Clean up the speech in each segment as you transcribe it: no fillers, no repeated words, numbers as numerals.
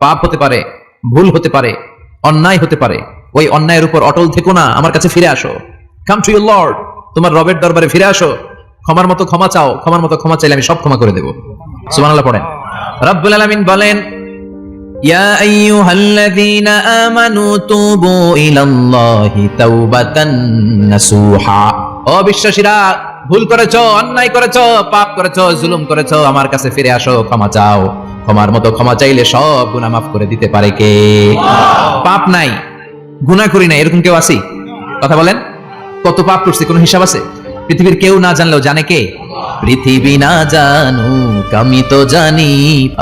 পাপ হতে পারে, ভুল হতে পারে, অন্যায় হতে পারে। ওই অন্যায়ের উপর অটল থেকো না, আমার কাছে ফিরে আসো। কাম টু ইউর লর্ড, তোমার রবের দরবারে ফিরে আসো। ক্ষমার মতো ক্ষমা চাও, ক্ষমার মতো ক্ষমা চাইলে আমি সব ক্ষমা করে দেব। সুবহানাল্লাহ পড়েন। রব্বুল আলামিন বলেন, ইয়া আইয়ুহাল্লাযীনা আমানু তুবু ইলাল্লাহি তাওবাতান নাসুহা। ও বিশ্বাসীরা, ভুল করেছো, অন্যায় করেছো, পাপ করেছো, জুলুম করেছো, আমার কাছে ফিরে আসো, ক্ষমা চাও। ক্ষমার মতো ক্ষমা চাইলে সব গুনাহ মাফ করে দিতে পারে কে? পাপ নাই, গুনাহ করি না, এরকম কেউ আছে? কথা বলেন। কত পাপ করছি, কোনো হিসাব আছে? পৃথিবীর কেউ না জানলেও জানে কে? পৃথিবী না জানুক আমি তো জানি,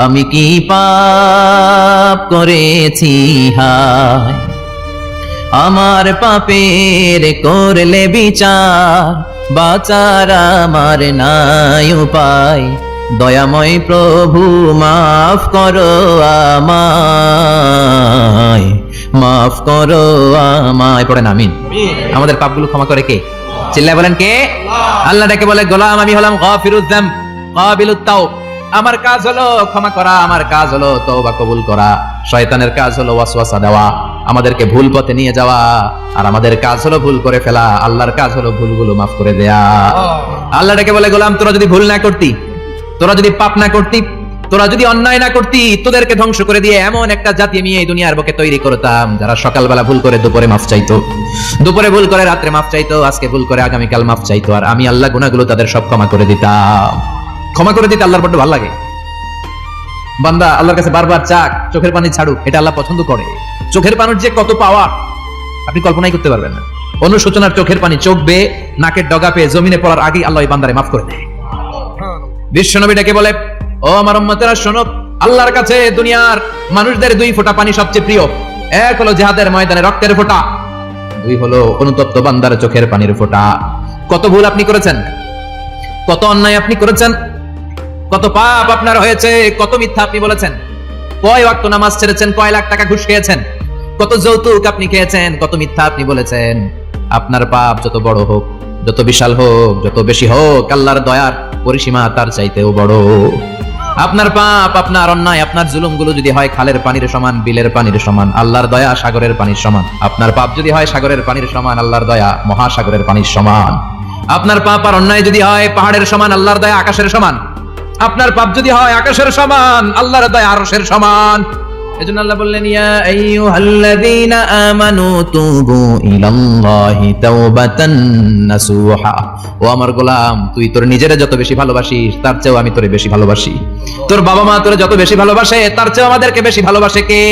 আমি কি পাপ করেছি হায়। আমার পাপের করলে বিচার, বাঁচার আমার নাই উপায়। দয়াময় প্রভু মাফ করো আমায়, মাফ করো আমায়। পড়েন আমিন। আমাদের পাপগুলো ক্ষমা করে কে? চিল্লায় বলেন কে? আল্লাহ ডেকে বলে, গোলাম আমি হলাম গাফিরুয যাম কাবিলুত তাওব। আমার কাজ হলো ক্ষমা করা, আমার কাজ হলো তওবা কবুল করা। শয়তানের কাজ হলো ওয়াসওয়াসা দেওয়া, আমাদেরকে ভুল পথে নিয়ে যাওয়া। আর আমাদের কাজ হলো ভুল করে ফেলা, আল্লাহর কাজ হলো ভুলগুলো মাফ করে দেয়া। আল্লাহ ডেকে বলে, গোলাম তোরা যদি ভুল না করতি, তোরা যদি পাপ না করতি, তোরা যদি অন্যায় না করতি, তোদেরকে ধ্বংস করে দিয়ে এমন একটা জাতি আমি এই দুনিয়ার বুকে তৈরি করতাম যারা সকালবেলা ভুল করে দুপুরে মাফ চাইতো, দুপুরে ভুল করে রাত্রে মাফ চাইতো, আজকে ভুল করে আগামীকাল মাফ চাইতো। আর আমি আল্লাহ গুনাহগুলো তাদের সব ক্ষমা করে দিতাম। ক্ষমা করে দিতে আল্লাহর বড় ভালো লাগে। বান্দা আল্লাহর কাছে বারবার চাক, চোখের পানি ছাড়ুক, এটা আল্লাহ পছন্দ করে। চোখের পানির যে কত পাওয়া আপনি কল্পনাই করতে পারবেন না। অনুশোচনার চোখের পানি চোখ বেয়ে নাকের ডগা পেয়ে জমিনে পড়ার আগেই আল্লাহ এই বান্দারে মাফ করে দেয়। বিশ্বনবী ডেকে বলে, ও আমার উম্মতেরা শোনো, আল্লাহর কাছে দুনিয়ার মানুষদের দুই ফোঁটা পানি সবচেয়ে প্রিয়। এক হলো জিহাদের ময়দানে রক্তের ফোঁটা, দুই হলো অনুতপ্ত বান্দার চোখের পানির ফোঁটা। কত ভুল আপনি করেছেন, কত অন্যায় আপনি করেছেন, কত পাপ আপনার হয়েছে, কত মিথ্যা আপনি বলেছেন, কয় ওয়াক্ত নামাজ ছেড়েছেন, কয় লাখ টাকা ঘুষ খেয়েছেন, কত যৌতুক আপনি খেয়েছেন, কত মিথ্যা আপনি বলেছেন। আপনার পাপ যত বড় হোক, যত বিশাল হোক, যত বেশি হোক, আল্লাহর দয়ার পরিসীমা তার চাইতেও বড়। আপনার পাপ, আপনার অন্যায়, আপনার জুলুমগুলো যদি হয় খালের পানির সমান, বিলের পানির সমান, আল্লাহর দয়া সাগরের পানির সমান। আপনার পাপ যদি হয় সাগরের পানির সমান, আল্লাহর দয়া মহাসাগরের পানির সমান। আপনার পাপ আর অন্যায় যদি হয় পাহাড়ের সমান, আল্লাহর দয়া আকাশের সমান। আপনার পাপ যদি হয় আকাশের সমান, আল্লাহর দয়া আরশের সমান। এজন্য আল্লাহ বললেন, ইয়া আইয়ুহাল্লাযীনা আমানু তুবু ইলাল্লাহি তাওবাতান নাসুহা। ও আমার গোলাম, তুই তোর নিজেরে যত বেশি ভালোবাসিস তার চেয়েও আমি তোরে বেশি ভালোবাসি। তোর বাবা মা তোরে যত বেশি ভালোবাসে তার চেয়েও আমাদেরকে বেশি ভালোবাসে কে?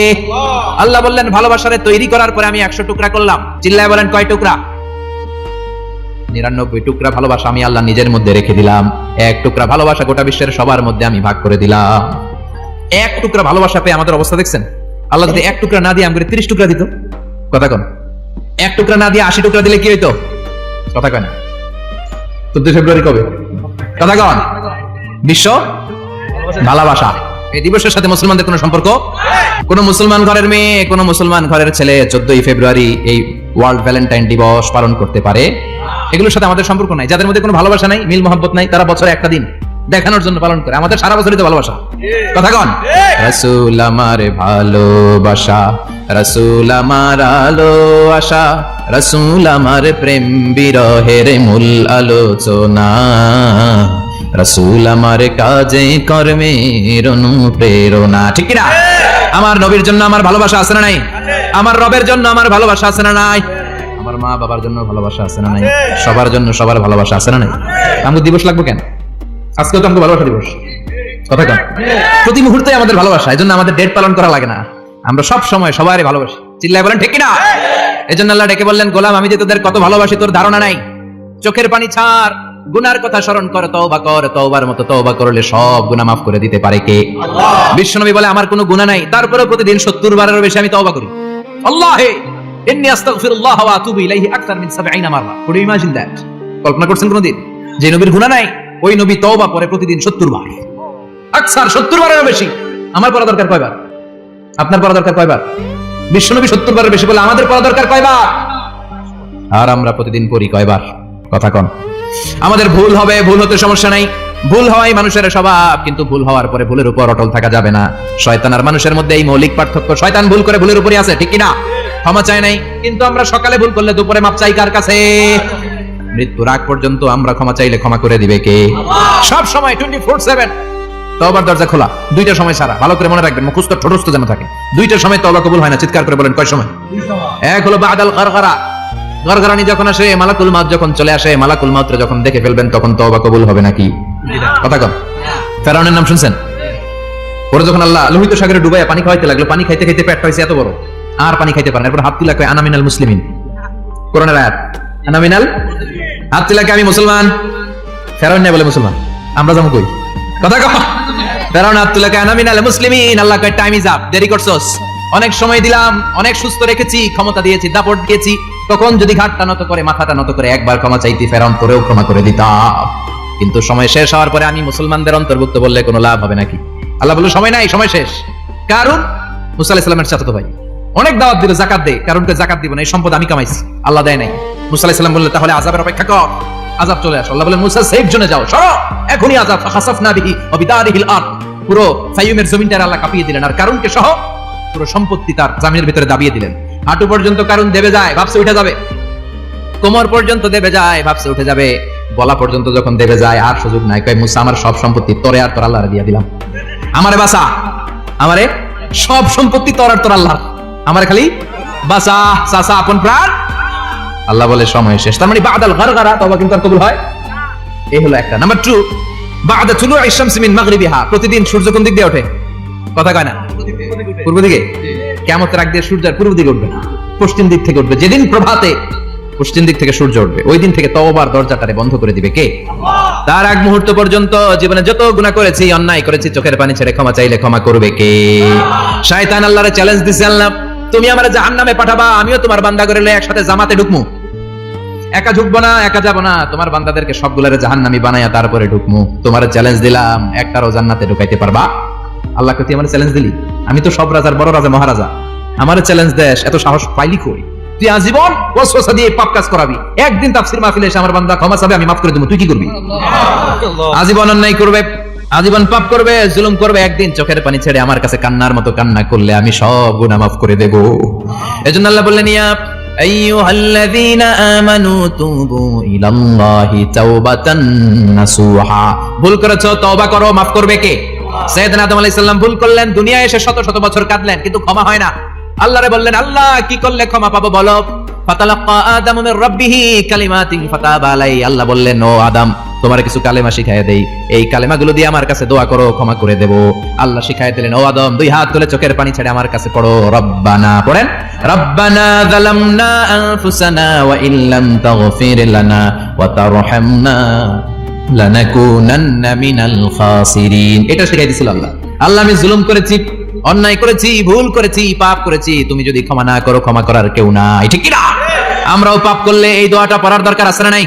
আল্লাহ বললেন, ভালোবাসারে তৈরি করার পরে আমি 100 টুকরা করলাম। চিল্লায় বলেন, কয় টুকরা? 99 টুকরা ভালোবাসা আমি আল্লাহ নিজের মধ্যে রেখে দিলাম। এক টুকরা ভালোবাসা গোটা বিশ্বের সবার মধ্যে আমি ভাগ করে দিলাম। এক টুকরা ভালোবাসা পেয়ে আমাদের অবস্থা দেখছেন? আল্লাহ যদি এক টুকরা না দিয়ে আমাকে 30 টুকরা দিত, কথা কন। এক টুকরা না দিয়ে 80 টুকরা দিলে কি হইতো? কথা কন। 14 ফেব্রুয়ারি কবে? কথা কন। বিশ্ব ভালোবাসা এই দিবসের সাথে মুসলমানদের কোনো সম্পর্ক? কোন মুসলমান ঘরের মেয়ে, কোন মুসলমান ঘরের ছেলে 14 ফেব্রুয়ারি এই ওয়ার্ল্ড ভ্যালেন্টাইন দিবস পালন করতে পারে? এগুলোর সাথে আমাদের সম্পর্ক নাই। যাদের মধ্যে কোনো ভালোবাসা নাই, মিল মহব্বত নাই, তারা বছরে একটা দিন দেখানোর জন্য পালন করে। আমাদের সারা বছরই তো ভালোবাসা। কথা কন। রাসূল আমার ভালোবাসা, রাসূল আমার আলো আশা, রাসূল আমার প্রেম বিরহের মূল আলোচনা, রাসূল আমার কাজে কর্মের অনুপ্রেরণা। ঠিক কি না? আমার নবীর জন্য আমার ভালোবাসা আছে না নাই? আমার রবের জন্য আমার ভালোবাসা আছে না নাই? আমার মা বাবার জন্য ভালোবাসা আছে না নাই? সবার জন্য সবার ভালোবাসা আছে না নাই? আমাদের দিবস লাগবে কেন? আজকেও তো আমাদের ভালোবাসা দিবস। কথা কন। প্রতি মুহূর্তে আমাদের ভালোবাসা, এজন্য আমাদের ডেট পালন করা লাগে না। আমরা সব সময় সবারই ভালোবাসি। চিল্লায় বলেন ঠিক কি না? এজন্য আল্লাহ ডেকে বললেন, গোলাম আমি যে তোদের কত ভালোবাসি তোর ধারণা নাই। চোখের পানি ছাড়, গুনার কথা স্মরণ কর, তওবা কর। তওবার মতো তওবা করলে সব গুনাহ মাফ করে দিতে পারে কে? আল্লাহ। বিশ্বনবী বলে, আমার কোনো গুনাহ নাই, তারপরেও প্রতিদিন 70 বারেরও বেশি আমি তওবা করি। আল্লাহে ইন্নী আস্তাগফিরুল্লাহ ওয়া আতুবু ইলাইহি আকতার মিন 70 মাররা। Could you imagine that? কল্পনা করছেন কোনদিন যে নবীর গুনাহ নাই, ওই নবী তওবা করে প্রতিদিন 70 বার, আকসার 70 বারেরও বেশি। আমার পড়া দরকার কয়বার? আপনার পড়া দরকার কয়বার? বিশ্বনবী 70 বারের বেশি বলে আমাদের পড়া দরকার কয়বার? আর আমরা প্রতিদিন পড়ি কয়বার? কথা কন। আমাদের ভুল হবে, ভুল হতে সমস্যা নাই। ভুল হওয়াই মানুষের স্বভাব, কিন্তু ভুল হওয়ার পরে ভুলের উপর অটল থাকা যাবে না। শয়তান আর মানুষের মধ্যে এই মৌলিক পার্থক্য। শয়তান ভুল করে ভুলের উপরই আছে, ঠিক কিনা? ক্ষমা চায় নাই, কিন্তু আমরা সকালে ভুল করলে দুপুরে মাপ চাই কার কাছে? মৃত্যুর আগ পর্যন্ত আমরা ক্ষমা চাইলে ক্ষমা করে দিবে কে? সব সময় 24/7 তওবার দরজা খোলা, দুইটা সময় ছাড়া। ভালো করে মনে রাখবেন, মুখস্থ ঠোঁটস্থ যেন থাকে। দুইটার সময় তওবা কবুল হয় না, চিৎকার করে বলেন কয় সময়? এক হলো বাদাল গরগরা, গরগরানি যখন আসে, মালাকুল মাউত যখন চলে আসে, মালাকুল মাউত যখন দেখে ফেলবেন, তখন তওবা কবুল হবে নাকি? কথা কন। ফেরাউনের নাম শুনছেন? ওরা যখন আল্লাহ লোহিত সাগরে ডুবাইয়া পানি খাওয়াইতে লাগলো, পানি খাইতে খাইতে পেটটা হয়েছে এত বড়, আর পানি খাইতে পারে না। এরপর হাত তুলা কয় আনা মিনাল মুসলিমিন, কোরআনের আয়াত, আনা মিনাল, হাত তুলা কয় আমি মুসলমান। ফেরাউন না বলে মুসলমান, আমরা যাবো কই? কথা কন। ফেরাউন হাত তুলা কয় আনা মিনাল মুসলিমিন, আল্লাহ কয় টাইম ইজ আপ, দেরি করছস, অনেক সময় দিলাম, অনেক সুস্থ রেখেছি, ক্ষমতা দিয়েছি, দাপট দিয়েছি, তখন যদি ঘাটটা নত করে, মাথাটা নত করে একবার ক্ষমা চাইতি, ফেরাউন তোরেও ক্ষমা করে দিতাম। কিন্তু সময় শেষ হওয়ার পরে আমি মুসলমানদের অন্তর্ভুক্ত বললে কোনো লাভ হবে নাকি? আল্লাহ বলল সময় নাই, সময় শেষ। কারণ মুসা আলাইহিস সালামের চাচাতো ভাই অনেক দাওয়াত দিল, জাকাত দে, কারণকে জাকাত দিব না, এই সম্পদ আমি কামাইছি, আল্লাহ দেয় নাই। মুসা আলাইহিস সালাম বললেন তাহলে আযাবের অপেক্ষা কর, আযাব চলে আসে। আল্লাহ বলেন মুসা সেফ জোনে যাও, সরো, এখনই আযাব। ফাখাসাফনা বিহি ওয়া বিদারিহিল আরদ, পুরো ফাইয়ুমের জমিনটা আল্লাহ কাঁপিয়ে দিলেন, আর কারণকে সহ পুরো সম্পত্তি তার জামিনের ভিতরে দাবিয়ে দিলেন। হাঁটু পর্যন্ত কারণ দেবে যায়, ভাবছে উঠে যাবে, কোমর পর্যন্ত দেবে যায়, ভাবছে উঠে যাবে, গলা পর্যন্ত যখন দেবে যায় আর সুযোগ নাই। কয় মুসা আমার সব সম্পত্তি তোরে আর তোর আল্লাহরে দিয়ে দিলাম, আমারে বাঁচা, আমারে সব সম্পত্তি তোর আর তোর আল্লাহ, আমারে খালি বাঁচা, চাচা আপন প্রাণ। আল্লাহ বলে সময় শেষ। তার মানে বাদাল গরগরা তওবা কিন্তু আর কবুল হয়। এই হলো একটা। নাম্বার 2, বাদা তুলুই শামসি মিন মাগরিবিহা, প্রতিদিন সূর্য কোন দিক দিয়ে ওঠে? কথা কয় না? পূর্ব দিকে। কিয়ামতের আগ দিয়ে সূর্য পূর্ব দিকে উঠবে না, পশ্চিম দিক থেকে উঠবে। যেদিন প্রভাতে পশ্চিম দিক থেকে সূর্য উঠবে, ওই দিন থেকে তওবার দরজাটারে বন্ধ করে দিবে কে? তার আগ মুহূর্ত পর্যন্ত জীবনে যত গুনাহ করেছি, অন্যায় করেছি, চোখের পানি ছেড়ে ক্ষমা চাইলে ক্ষমা করবে কে? শয়তান আল্লাহরে চ্যালেঞ্জ দিছে, আল্লাহ তুমি আমারে জাহান্নামে পাঠাবা, আমিও তোমার বান্দা করে লয়ে একসাথে জামাতে ঢুকমু, একা ঢুকবো না, একা যাব না, তোমার বান্দাদেরকে সবগুলারে জাহান্নামী বানায়া তারপরে ঢুকমু। তোমার চ্যালেঞ্জ দিলাম, একটারও জান্নাতে ঢুকাইতে পারবা? আল্লাহকে তুই আমার চ্যালেঞ্জ দিলি, আমি তো সব রাজার বড় রাজা, মহারাজা, আমার চ্যালেঞ্জ দেশ, এত সাহস পাইলি কই? তুই আজীবন ওয়াসওয়াসা দিয়ে পাপ কাজ করাবি, একদিন তাফসীর মাহফিলে এসে আমার বান্দা ক্ষমা চাবে, আমি মাফ করে দেব, তুই কি করবি? আজীবন অন্যায় করবে, আজীবন পাপ করবে, জুলুম করবে, একদিন চোখের পানি ছেড়ে আমার কাছে কান্নার মতো কান্না করলে আমি সব গুনাহ মাফ করে দেব। এজন্য আল্লাহ বললেন ইয়া আইয়ুহাল্লাযীনা আমানু তুবু ইলাল্লাহি তাওবাতান নাসুহা, ভুল করেছো তওবা করো, মাফ করবে কে? সাইয়েদনা আদম আলাইহিস সালাম ভুল করলেন, দুনিয়ায় এসে শত শত বছর কাঁদলেন, কিন্তু ক্ষমা হয় না। আল্লাহরে বললেন আল্লাহ কি করলে ক্ষমা পাবো বলো? ফাতালাক্কা আদামু মির রাব্বিহি কালিমাতিন ফাতাবা আলাই, আল্লাহ বললেন ও আদম তোমার কিছু কালেমা শিখাইয়া দেই, এই কালেমাগুলো দিয়ে আমার কাছে দোয়া করো, ক্ষমা করে দেব। আল্লাহ শিখাইয়া দিলেন, ও আদম দুই হাত তুলে চোখের পানি ছেড়ে আমার কাছে পড়ো, রব্বানা, পড়েন, রব্বানা যালামনা আনফুসানা ওয়া ইল্লাম তাগফির লানা ওয়া তারহামনা লানাকুনান্না মিনাল খাসিরিন। এটা শিখাই দিয়েছিল আল্লাহ। আল্লাহ আমি জুলুম করেছি, অন্যায় করেছি, ভুল করেছি, পাপ করেছি, তুমি যদি ক্ষমা না করো ক্ষমা করার কেউ নাই, ঠিক কি না? আমরাও পাপ করলে এই দোয়াটা পড়ার দরকার আছে না নাই?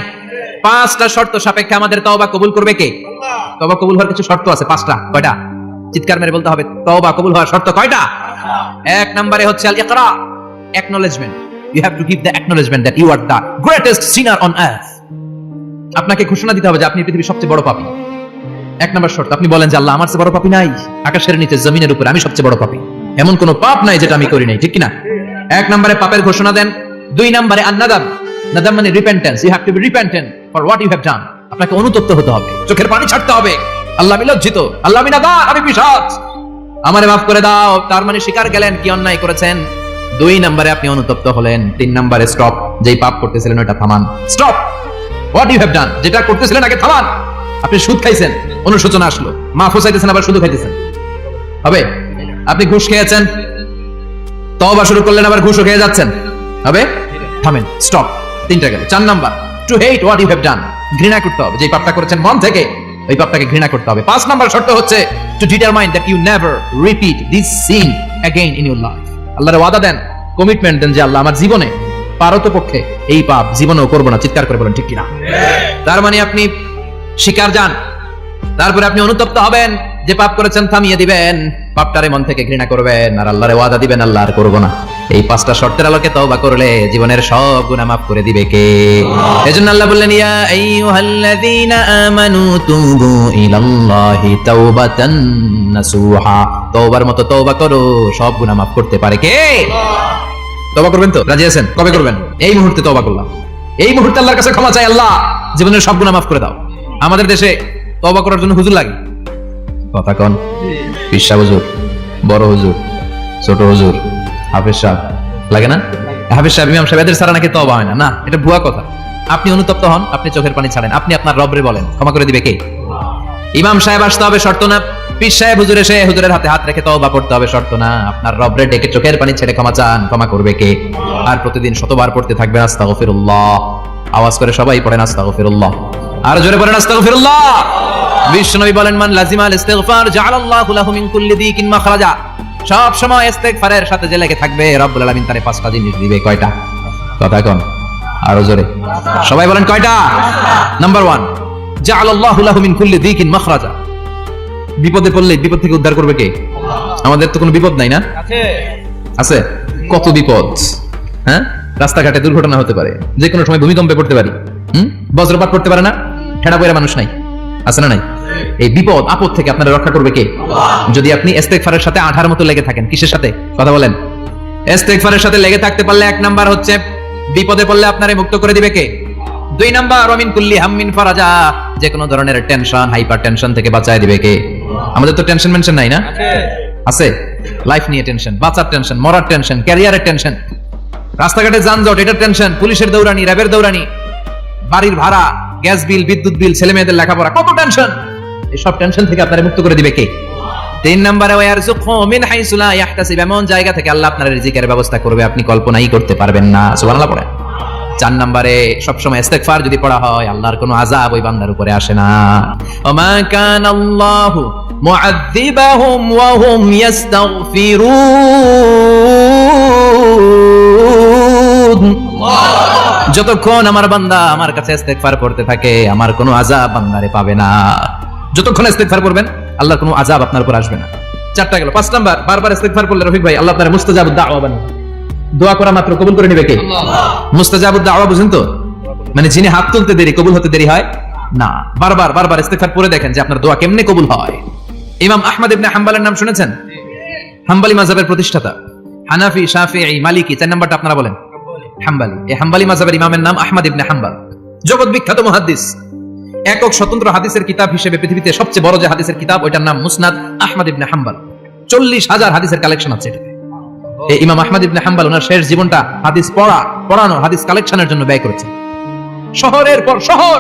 5টা শর্ত সাপেক্ষে আমাদের তওবা কবুল করবে কে? তওবা কবুল হওয়ার কিছু শর্ত আছে, 5টা। কয়টা? চিৎকার মেরে বলতে হবে, তওবা কবুল হওয়ার শর্ত কয়টা? 1 নম্বরে হচ্ছে আল ইকরা, acknowledgement. You have to give the acknowledgement that you are the greatest sinner on earth. আপনাকে ঘোষণা দিতে হবে যে আপনি পৃথিবীর সবচেয়ে বড় পাপী। 1 নম্বর শর্ত, আপনি বলেন যে আল্লাহ আমার চেয়ে বড় পাপী নাই, আকাশের নিচে জমিনের উপরে আমি সবচেয়ে বড় পাপী, এমন কোন পাপ নাই যেটা আমি করি নাই, ঠিক কি না? 1 নম্বরে পাপের ঘোষণা দেন। 2 নম্বরে আন-নাদাম, নাদাম মানে repentance, you have to be repentant for what you have done. আপনাকে অনুতপ্ত হতে হবে, চোখের পানি ছাড়তে হবে, আল্লাহ আমি লজ্জিত, আল্লাহ আমি নাদাম, আমি পিশাচ, আমারে মাফ করে দাও। তার মানে স্বীকার গেলেন কি অন্যায় করেছেন। 2 নম্বরে আপনি অনুতপ্ত হলেন। 3 নম্বরে স্টপ, যেই পাপ করতেছিলেন ওটা থামান, stop what you have done, যেটা করতেছিলেন আগে থামান। আপনি সুদ খাইছেন, অনুশোচনা আসলো, মাফ চাইতেছেন, আবার সুদ খাইতেছেন, হবে? আপনি ঘুষ খেয়েছেন, তওবা শুরু করলেন, আবার ঘুষও খেয়ে যাচ্ছেন, হবে? থামেন, স্টপ। 3টা গেল। 4 number, to hate what you have done, ঘৃণা করতে হবে, যে পাপটা করেছেন মন থেকে ওই পাপটাকে ঘৃণা করতে হবে। 5 নাম্বার শর্ত হচ্ছে to determine that you never repeat this sin again in your life. আল্লাহর ওয়াদা দেন, কমিটমেন্ট দেন যে আল্লাহ আমার জীবনে পারতপক্ষে এই পাপ জীবনেও করব না। চিৎকার করে বলেন ঠিক কিনা? তার মানে আপনি স্বীকার যান, তারপরে আপনি অনুতপ্ত হবেন, যে পাপ করেছেন থামিয়ে দিবেন, পাপটারে মন থেকে ঘৃণা করবেন আর আল্লাহরে ওয়াদা দিবেন আল্লাহ আর করবো না। এই 5টা শর্তের আলোকে তওবা করলে জীবনের সব গুনাহ মাফ করে দিবে কে? এজন্য আল্লাহ বললেন, ইয়া আইয়ুহাল্লাযীনা আমানু তুবু ইলাল্লাহি তাওবাতান নাসুহা। তওবার মতো তওবা করো, সব গুনাহ মাফ করতে পারে কে? তওবা করবেন তো? রাজি আছেন? কবে করবেন? এই মুহূর্তে তওবা করলাম, এই মুহূর্তে আল্লাহর কাছে ক্ষমা চাই, আল্লাহ জীবনের সব গুনাহ মাফ করে দাও। আমাদের দেশে তওবা করার জন্য হুজুর লাগে, কথা কোন? পিসা হুজুর, বড় হুজুর, ছোট হুজুর, হাফেজ সাহেব লাগে না? হাফেজ সাহেব, ইমাম সাহেব, এদের ছাড়া নাকি তওবা হয় না। না, এটা ভুয়া কথা। আপনি অনুতপ্ত হন, আপনি চোখের পানি ছাড়েন, আপনি আপনার রবরে বলেন, ক্ষমা করে দিবে কে? ইমাম সাহেব আসতে হবে শর্ত না, পীর সাহেব হুজুর এসে হুজুরের হাতে হাত রেখে তওবা করতে হবে শর্ত না। আপনার রবরে ডেকে চোখের পানি ছেড়ে ক্ষমা চান, ক্ষমা করবে কে? আর প্রতিদিন শতবার পড়তে থাকবেন আস্তাগফিরুল্লাহ। আওয়াজ করে সবাই পড়েন আস্তাগফিরুল্লাহ, আর জোরে পড়েন আস্তাগফিরুল্লাহ। বিশ্বনবী বলেন, মান লাজিমাল ইস্তিগফার জাআলাল্লাহু লাহু মিন কুল্লি দিকিন মাখরাজা। সব সময় ইস্তিগফারের সাথে যে লেগে থাকবে, রব্বুল আলামিন তারে 5টা জিনিস দিবে। কয়টা? কথা কোন? আরো জোরে সবাই বলেন, কয়টা? নাম্বার 1, জাআলাল্লাহু লাহু মিন কুল্লি দিকিন মাখরাজা। বিপদে পড়লে বিপদ থেকে উদ্ধার করবে কে? আমাদের তো কোনো বিপদ নাই না? আছে। কত বিপদ, হ্যাঁ? রাস্তাঘাটে দুর্ঘটনা হতে পারে, যে কোনো সময় ভূমিকম্পে পড়তে পারি, বজ্রপাত পড়তে পারে না? ঠেড়া পয়রা মানুষ নাই, আছে না নাই? এই বিপদ আপদ থেকে আপনারা রক্ষা করবে কে? যদি আপনি ইস্তেগফারের সাথে আঠার মতো লেগে থাকেন। কিসের সাথে? কথা বলেন। ইস্তেগফারের সাথে লেগে থাকতে পারলে 1 নাম্বার হচ্ছে বিপদে পড়লে আপনারে মুক্ত করে দিবে কে? 2 নাম্বার ওয়া মিন কুল্লি হাম্মিন ফারাজা। যে কোনো ধরনের টেনশন, হাইপার টেনশন থেকে বাঁচায় দিবে কে? আমাদের তো টেনশন মেনশন নাই না? আছে। লাইফ নিয়ে টেনশন, বাঁচার টেনশন, মরার টেনশন, ক্যারিয়ারের টেনশন, রাস্তাঘাটে যানজট, এটার টেনশন, পুলিশের দৌড়ানি, র্যাবের দৌড়ানি, বাড়ির ভাড়া, গ্যাস বিল, বিদ্যুৎ বিল, ছেলে মেয়েদের লেখাপড়া, কত টেনশন। এই সব টেনশন থেকে আপনারা মুক্ত করে দিবে কে? 3 নম্বরে ওয়ারযুকহু মিন হাইসু লা ইয়াহতাসিব। এমন জায়গা থেকে আল্লাহ আপনার রিজিকের ব্যবস্থা করবে আপনি কল্পনাই করতে পারবেন না। সুবহানাল্লাহ পড়েন। 4 নম্বরে সবসময় ইস্তিগফার যদি পড়া হয়, আল্লাহর কোনো আযাব ওই বান্দার উপরে আসে না। ওমা কানাল্লাহু মুআযযিবাহুম ওয়া হুম ইস্তাগফিরুন। যতক্ষণ আমার বান্দা আমার কাছে ইস্তিগফার পড়তে থাকে, আমার কোনো আযাব বান্দারে পাবে না। যতক্ষণ ইস্তিগফার করবেন, আল্লাহর কোনো আযাব আপনার উপর আসবে না। 4টা গেল। 5 নাম্বার, বারবার ইস্তিগফার করলে রফিক ভাই, আল্লাহ আপনার মুস্তাজাবুদ দাওয়া বানাবে। দোয়া করা মাত্র কবুল করে নেবে কে? আল্লাহ। মুস্তাজাবুদ দাওয়া বুঝেন তো? মানে যিনি হাত তুলতে দেরি, কবুল হতে দেরি হয় না। বারবার ইস্তিগফার পড়ে দেখেন যে আপনার দোয়া কেমনে কবুল হয়। ইমাম আহমদ ইবনে হাম্বলের নাম শুনেছেন? হাম্বলি মাযহাবের প্রতিষ্ঠাতা। হানাফি, শাফিঈ, মালিকি। 4 নাম্বারটা আপনারা বলেন, হাম্বলি। এই হাম্বলি মাযহাবের ইমামের নাম আহমদ ইবনে হাম্বল। জগৎ বিখ্যাত মুহাদ্দিস। একক স্বতন্ত্র হাদিসের কিতাব হিসেবে পৃথিবীতে সবচেয়ে বড় যে হাদিসের কিতাব, ওইটার নাম মুসনাদ আহমদ ইবনে হাম্বল। 40,000 হাদিসের কালেকশন আছে। এই ইমাম আহমদ ইবনে হাম্বল ওনার শেষ জীবনটা হাদিস পড়ানো, হাদিস কালেকশনের জন্য ব্যয় করেছেন। শহরের পর শহর,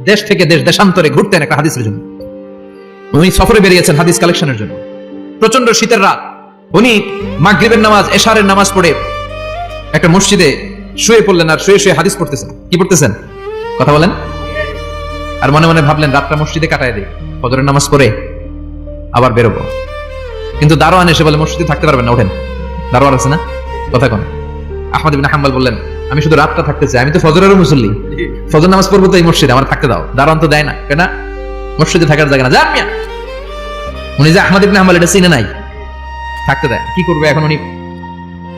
দেশ থেকে দেশ, দেশান্তরে ঘুরতেন একটা হাদিসের জন্য। উনি সফরে বেরিয়েছেন হাদিস কালেকশনের জন্য। প্রচন্ড শীতের রাত, উনি মাগরিবের নামাজ, এশারের নামাজ পড়ে একটা মসজিদে শুয়ে পড়লেন, আর শুয়ে শুয়ে হাদিস পড়তেছেন। কি পড়তেছেন? কথা বলেন। আর মনে মনে ভাবলেন রাতটা মসজিদে কাটায় দেই, ফজরের নামাজ পড়ে আবার বেরোবো। কিন্তু দারোয়ান এসে বলে মসজিদে থাকতে পারবেন না, ওঠেন। দারোয়ান আছে না? কথা কোন? আহমদ ইবনে হাম্বল বললেন, আমি শুধু রাতটা থাকতে চাই, আমি তো ফজরেরও মুসল্লি, ফজর নামাজ পড়বো তো এই মসজিদে, আমার থাকতে দাও। দারোয়ান তো দেয় না, কেন? মসজিদে থাকার জায়গা না, যান মিয়া। উনি যে আহমদ ইবনে হাম্বল এটা চিনে নাই, থাকতে দেয়। কি করবে এখন? উনি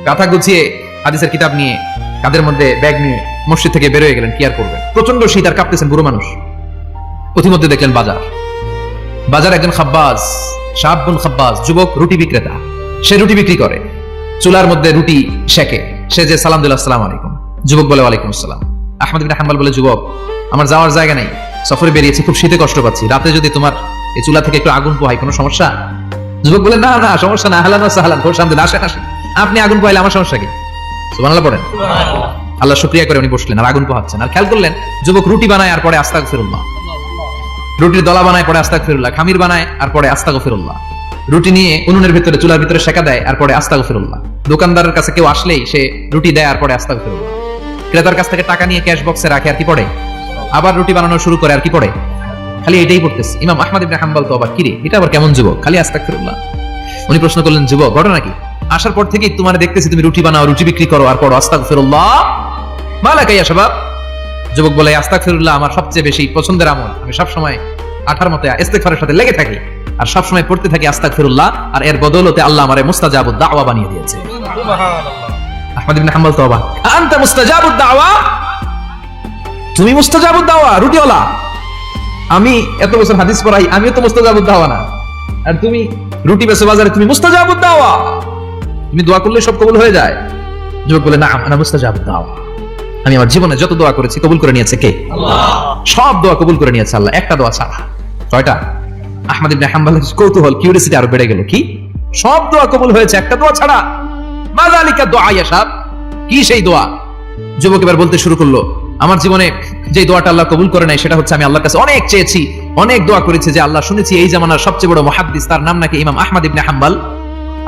কাঁথা গুছিয়ে হাদিসের কিতাব নিয়ে, কাঁধের মধ্যে ব্যাগ নিয়ে মসজিদ থেকে বের হয়ে গেলেন। কি আর করবেন? প্রচন্ড শীত, আর কাঁপতেছেন, বুড়ো মানুষ। পথিমধ্যে দেখলেন বাজার একজন খাব্বাজ, শাবুন খাব্বাজ, যুবক রুটি বিক্রেতা। সে রুটি বিক্রি করে, চুলার মধ্যে রুটি সেকে। সে যে সালাম দিল, আসসালামু আলাইকুম। যুবক বলে, ওয়ালাইকুম আসসালাম। আহমদ ইবনে হাম্বল বলে, যুবক, আমার যাওয়ার জায়গা নেই, সফরে বেরিয়েছি, খুব শীতে কষ্ট পাচ্ছি, রাতে যদি তোমার এই চুলা থেকে একটু আগুন পোহাই, কোনো সমস্যা? যুবক বলে, না না, সমস্যা না, আহলান ওয়া সাহলান, খুব শান্তি, আসেন। আপনি আগুন পোহাইলে আমার সমস্যা কি? সুবহানাল্লাহ পড়েন। আল্লাহ শুকরিয়া করে উনি বসলেন, আর আগুন পোহাচ্ছেন। আর খেয়াল করলেন, যুবক রুটি বানায় আর পরে আস্তাগফিরুল্লাহ, রুটির দলা বানায় পরে আস্তাগফিরুল্লাহ, খামির বানায় আর পরে আস্তাগফিরুল্লাহ, রুটি নিয়ে উনুনের ভিতরে, চুলার ভিতরে সেকা দেয় আর পরে আস্তাগফিরুল্লাহ। দোকানদারের কাছে কেউ আসলেই সে রুটি দেয় আর পরে আস্তাগফিরুল্লাহ। ক্রেতার কাছ থেকে টাকা নিয়ে ক্যাশ বক্সে রাখে আর কি পড়ে? আবার রুটি বানানো শুরু করে আর কি পড়ে? খালি এটাই পড়তেছে। ইমাম আহমদ ইবনে হাম্বল তো অবাক, কিরে এটা আবার কেমন যুবক, খালি আস্তাগফিরুল্লাহ। উনি প্রশ্ন করলেন, যুবক ঘটনা কি? আসার পর থেকেই তোমার দেখতেছি তুমি রুটি বানাও, রুটি বিক্রি করো আর পড়ো আস্তাগফিরুল্লাহ, মালাকা ইয়া শাবাব। যুবক বলে, আস্তাগফিরুল্লাহ আমার সবচেয়ে বেশি পছন্দের আমল, আমি সব সময় আঠার মতো ইস্তিগফারের সাথে লেগে থাকি, আর সব সময় পড়তে থাকি আস্তাগফিরুল্লাহ, আর এর বদৌলতে আল্লাহ আমারে মুস্তাজাবুদ দাওয়া বানিয়ে দিয়েছে। আহমদ ইবনে হাম্বল তো অবাক, আনতা মুস্তাজাবুদ দাওয়া, তুমি মুস্তাজাবুদ দাওয়া রুটিওয়ালা। আমি এত বছর হাদিস পড়াই, আমিও তো মুস্তাজাবুদ দাওয়া না, আর তুমি রুটি বেচো বাজারে, তুমি মুস্তাজাবুদ দাওয়া, তুমি দোয়া করলে সব কবুল হয়ে যায়। যুবক বলে, না আনা মুস্তাজাবুদ দাওয়া, আমি আমার জীবনে যত দোয়া করেছি কবুল করে নিয়েছে কে? আল্লাহ। সব দোয়া কবুল করে নিয়েছে আল্লাহ, একটা দোয়া ছাড়া। কয়টা? আহমদ ইবনে হাম্বলের কৌতূহল, কিউরিওসিটি আরো বেড়ে গেল, কি সব দোয়া কবুল হয়েছে একটা দোয়া ছাড়া? মাযালিকা দোয়া ইয়া শাব, কি সেই দোয়া? যুবক এবার বলতে শুরু করলো, আমার জীবনে যে দোয়াটা আল্লাহ কবুল করে নাই সেটা হচ্ছে আমি আল্লাহর কাছে অনেক চেয়েছি, অনেক দোয়া করেছি, যে আল্লাহ শুনেছি এই জামানার সবচেয়ে বড় মুহাদ্দিস, তার নাম নাকি ইমাম আহমদ ইবনে হাম্বল।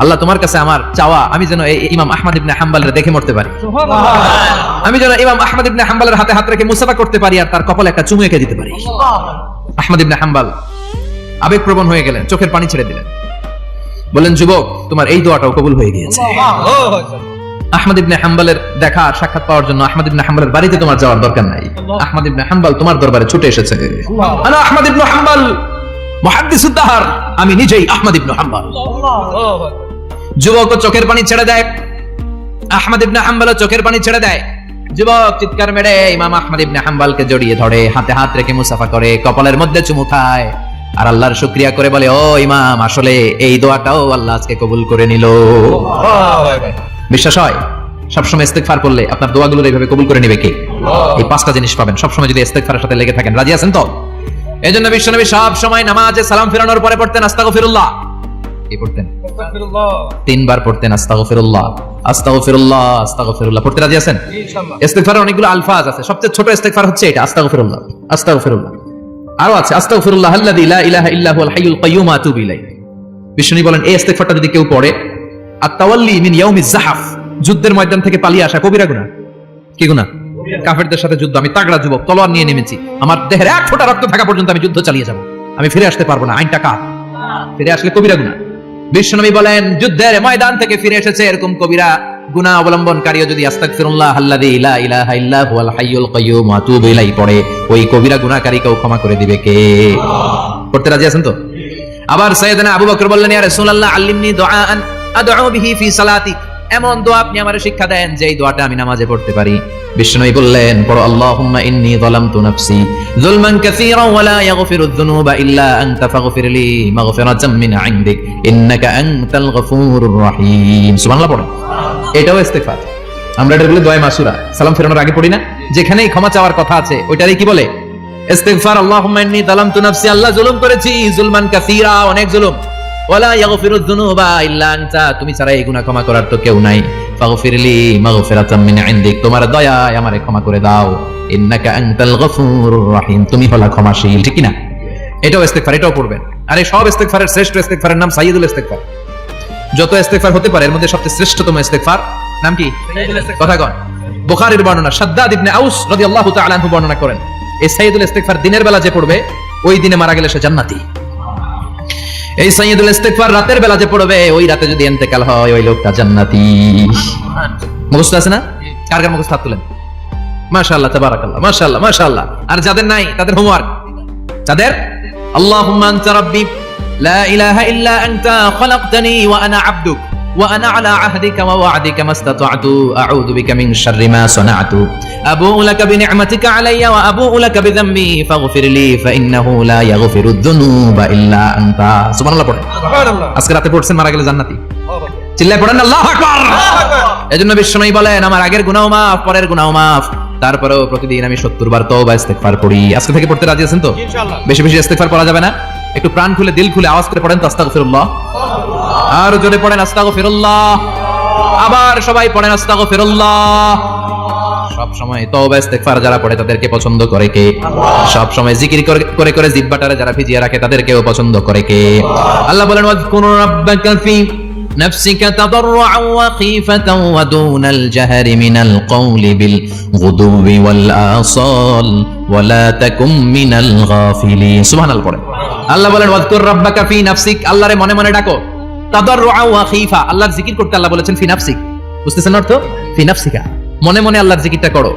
আল্লাহ তোমার কাছে আমার চাওয়া, আমি যেন এই ইমাম আহমদ ইবনে হাম্বলের দেখে মরতে পারি, আমি যেন ইমাম আহমদ ইবনে হাম্বলের হাতে হাত রেখে মুসাফা করতে পারি, আর তার কপালে একটা চুমু এঁকে দিতে পারি। আহমদ ইবনে হাম্বল আবেগপ্রবণ হয়ে গেলেন, চোখের পানি ছেড়ে দিলেন, বললেন, যুবক তোমার এই দোয়াটাও কবুল হয়ে গিয়েছে। আহমদ ইবনে হাম্বলের দেখা সাক্ষাৎ পাওয়ার জন্য আহমদ ইবনে হাম্বলের বাড়িতে তোমার যাওয়ার দরকার নাই, আহমদ ইবনে হাম্বল তোমার দরবারে ছুটে এসেছে। আনা আহমদ ইবনে হাম্বল মুহাদ্দিসুদ দাহর, আমি নিজেই আহমদ ইবনে হাম্বল। যুবক চোখের পানি ছেড়ে দেয়, আহমদ ইবনে হাম্বল চোখের পানি ছেড়ে দেয়। যুবক চিৎকার মেরে ইমাম আহমদ ইবনে হাম্বলকে জড়িয়ে ধরে, হাতে হাত রেখে মুসাফা করে, কপালের মধ্যে চুমু খায়, আর আল্লাহর শুকরিয়া করে বলে, ও ইমাম, আসলে এই দোয়াটাও আল্লাহ আজকে কবুল করে নিল। বিশ্বাস হয়? সবসময় ইস্তেগফার করলে আপনার দোয়াগুলো এইভাবে কবুল করে নেবে কে? এই পাঁচটা জিনিস পাবেন সবসময় যদি ইস্তেগফারের সাথে লেগে থাকেন। রাজি আছেন তো? এজন্য বিশ্বনবী সব সময় নামাজে সালাম ফেরানোর পরে পড়তেন আস্তাগফিরুল্লাহ। কি পড়তেন? আস্তাগফিরুল্লাহ। 3 বার পড়তেন আস্তাগফিরুল্লাহ, আস্তাগফিরুল্লাহ, আস্তাগফিরুল্লাহ। পড়তে রাজি আছেন? ইনশাআল্লাহ। ইস্তেগফারের অনেকগুলো আলফাজ আছে, সবচেয়ে ছোট ইস্তেগফার হচ্ছে এটা, আস্তাগফিরুল্লাহ, আস্তাগফিরুল্লাহ। আরো আছে আস্তাগফিরুল্লাহ আল্লাযী লা ইলাহা ইল্লা হুয়াল হাইয়ুল কাইয়্যুম আতুবু ইলাইহি। বিশ্বনবী বলেন, এই ইস্তেগফারটা যদি কেউ পড়ে, আত-তাওয়াল্লি মিন ইয়াউমিজ যাহাফ, যুদ্ধের ময়দান থেকে পালিয়ে আসা কবিরা গুনাহ। কি গুনাহ? কাফেরদের সাথে যুদ্ধ, আমি তাগড়া যুবক, তলোয়ার নিয়ে নেমেছি, আমার দেহের এক ফোঁটা রক্ত থাকা পর্যন্ত আমি যুদ্ধ চালিয়ে যাব, আমি ফিরে আসতে পারবো না, আইনটা কার? ফিরে আসলে কবিরা গুনাহ। বিশ্বনবী বলেন, যুদ্ধের ময়দান থেকে ফিরে এসেছে এরকম কবিরা গুনাহ অবলম্বনকারীও যদি আস্তাগফিরুল্লাহ আল্লাযী লা ইলাহা ইল্লা হুয়াল হাইয়ুল কাইয়্যুম আতুবু ইলাইহি পড়ে, ওই কবিরা গুনাহকারীকেও ক্ষমা করে দিবে কে? পড়তে রাজি আছেন তো? আবার সাইয়েদনা আবু বকর বললেন, ইয়া রাসূলুল্লাহ আল্লিমনি দুআআন আদউ বিহি ফি সালাতি, এমন দোয়া আপনি আমারে শিক্ষা দেন যে এই দোয়াটা আমি নামাজে পড়তে পারি। বিশ্বনবী বললেন, পড়ো, আল্লাহুম্মা ইন্নী যালামতু নাফসি যুলমান কাসীরান ওয়া লা ইয়াগফিরুয যুনুবা ইল্লা আনতা ফাগফিরলি মাগফিরাতাম মিন ইনদিক ইন্নাকা আনতাল গফুরুর রহিম। সুবহানাল্লাহ পড়েন। এটাও ইস্তেগফার। আমরা এটা বলি দোয়া মাসুরা, সালাম ফেরানোর আগে পড়ি না? যেখানেই ক্ষমা চাওয়ার কথা আছে ওইটারই কি বলে? ইস্তেগফার। আল্লাহুম্মা ইন্নী যালামতু নাফসি, আল্লাহ জুলুম করেছি, যুলমান কাসীরা, অনেক জুলুম, ওয়ালা ইয়াগফিরুয যুনুবা ইল্লা আনতা, তুমি ছাড়া এই গুনাহ ক্ষমা করার তো কেউ নাই, ফাগফিরলি মাগফিরাতাম মিন ইনদিক, তোমার দয়ায় আমারে ক্ষমা করে দাও, ইন্নাকা আনতাল গফুরুর রহিম, তুমি হলা ক্ষমাশীল। ঠিক কি না? এটাও ইস্তেগফার, এটাও পড়বেন। আর এই সব ইস্তেগফারের শ্রেষ্ঠ ইস্তেগফারের নাম সাইয়্যিদুল ইস্তেগফার। যত ইস্তেগফার হতে পারে এর মধ্যে সবচেয়ে শ্রেষ্ঠতম ইস্তেগফার নাম কি? কথা কন। বুখারীর বর্ণনা, শাদ্দাদ ইবনে আউস রাদিয়াল্লাহু তাআলা আনহু বর্ণনা করেন, এই সাইয়্যিদুল ইস্তেগফার দিনের বেলা যে পড়বে, ওই দিনে মারা গেলে সে জান্নাতি। এই সাইয়্যিদুল ইস্তেগফার রাতের বেলা যে পড়বে, ওই রাতে যদি ইন্তেকাল হয়, ওই লোকটা জান্নাতি। মুখস্থ আছে না? কার কার মুখস্থ? হাত তুলেন। মাশাআল্লাহ, তাবারাকাল্লাহ, মাশাআল্লাহ, মাশাআল্লাহ। আর যাদের নাই তাদের হোমওয়ার্ক, তাদের আল্লাহুম্মা আনতা রাব্বি লা ইলাহা ইল্লা আনতা খালাকতানি ওয়া আনা আবদুক ওয়া আনা আলা আহদিকা ওয়া ওয়া'দিকা মাসতাতa'তু আউযু বিকা মিন শাররি মা সানা'তু আবু'ু লাকা বিনি'মাতিকা আলাইয়া ওয়া আবু'ু লাকা বিযামবি ফাগফিরলি ফাইন্নাহু লা ইয়াগফিরুয যুনুবা ইল্লা আনতা। সুবহানাল্লাহ পড়েন। সুবহানাল্লাহ। আজকে রাতে পড়ছেন, মারা গেলে জান্নাতি। চিল্লায় পড়েন আল্লাহু আকবার। এজন্য বিশ্বনবী বলেন, আমার আগের গুনাহ মাফ, পরের গুনাহ মাফ, তারপরেও প্রতিদিন আমি 70 বার তওবা ইস্তেগফার করি। আজকে থেকে পড়তে রাজি আছেন তো? ইনশাআল্লাহ। বেশি বেশি ইস্তেগফার পড়া যাবে না? একটু প্রাণ খুলে, দিল খুলে আওয়াজ করে পড়েন তো আস্তাগফিরুল্লাহ। আর জোরে পড়েন আস্তাগফিরুল্লাহ। আবার সবাই পড়েন আস্তাগফিরুল্লাহ। সব সময় তওবা ইস্তেগফার যারা পড়ে তাদেরকে পছন্দ করে কে? সব সময় জিকির করে করে জিহ্বাটারে যারা ভিজিয়ে রাখে তাদেরকেও পছন্দ করে কে? আল্লাহ বলেন, ওয়াযকুর রাব্বাকা ফি নাফসিকা তাদাররুআন ওয়া খীফাতান ওয়া দুনাল জাহরি মিনাল কওলি বিল গুদুবি ওয়াল আসাল ওয়া লা তাকুম মিনাল গাফিলিন। সুবহানাল্লাহ পড়েন। আল্লাহ বলেন, ওয়াযকুর রাব্বাকা ফি নাফসিক, আল্লাহরে মনে মনে ডাকো, তাদাররুআন ওয়া খীফা, আল্লাহর জিকির করতে আল্লাহ বলেছেন ফি নাফসিক। বুঝতেছেন অর্থ? ফি নাফসিকা, মনে মনে আল্লাহর জিকিরটা করো।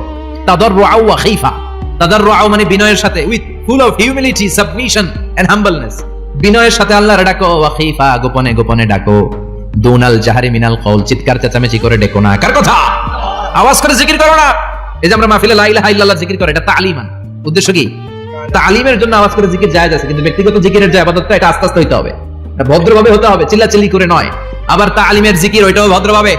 তাদাররুআন ওয়া খীফা, তাদাররুআন মানে বিনয়ের সাথে, with full of humility, submission and humbleness. বিনয়ের সাথে আল্লাহর ডাকো, ওয়া খিফা গোপনে গোপনে ডাকো, দুনাল জাহারি মিনাল কওল চিৎকার চেঁচামেচি করে ডেকো না। কার কথা? আওয়াজ করে জিকির করো না। এই যে আমরা মাহফিলে লা ইলাহা ইল্লাল্লাহ জিকির করে, এটা তালিমান। উদ্দেশ্য কি? তালিমের জন্য আওয়াজ করে জিকির জায়েজ আছে, কিন্তু ব্যক্তিগত জিকিরের যে ইবাদতটা, এটা আস্তে আস্তে হইতে হবে, ভদ্রভাবে হতে হবে, চিল্লাচিল্লি করে নয়। আবার তালিমের জিকির ওইটাও ভদ্রভাবে।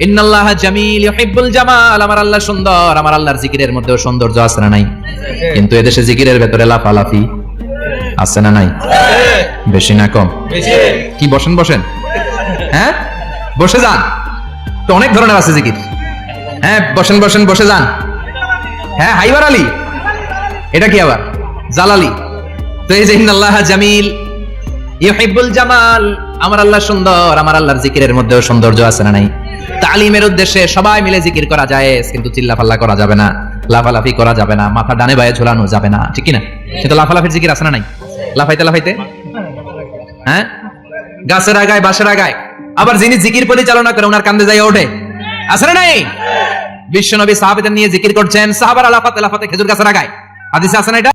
ইন্নাল্লাহা জামিল ইউহিব্বুল জামাল, আমার আল্লাহ সুন্দর, আমার আল্লাহর জিকিরের মধ্যেও সৌন্দর্য আছে না নাই? কিন্তু এদেশে জিকিরের ভেতরে লাফালাফি আছে না নাই? বেশি না কম? কি বসেন বসেন, হ্যাঁ বসে যান তো, অনেক ধরনের আছে জিকির। হ্যাঁ বসেন বসেন, বসে যান। হ্যাঁ হাইবার আলী, এটা কি আবার জালালি? তো এই যে ইন্নাল্লাহা জামিল ইউহিব্বুল জামাল, আমার আল্লাহ সুন্দর, আমার আল্লাহর জিকিরের মধ্যেও সৌন্দর্য আছে না নাই? তালিমের উদ্দেশ্যে সবাই মিলে জিকির করা যায়, কিন্তু চিল্লাপাল্লা করা যাবে না, লাফালাফি করা যাবে না, মাথা ডানে বায়ে ঝোলানো যাবে না, ঠিক কি না? কিন্তু লাফালাফির জিকির আছে না নাই? লাফাইতে লাফাইতে, হ্যাঁ গাছের আগায় বাঁশের আগায়। আবার যিনি জিকির পরিচালনা করে ওনার কান্দে যায় ওঠে, আছে না নাই? বিশ্বনবী সাহাবীদের নিয়ে জিকির করছেন, সাহাবারা লাফাতে লাফাতে খেজুর গাছের আগায়। হাদিসে আছে না এটা?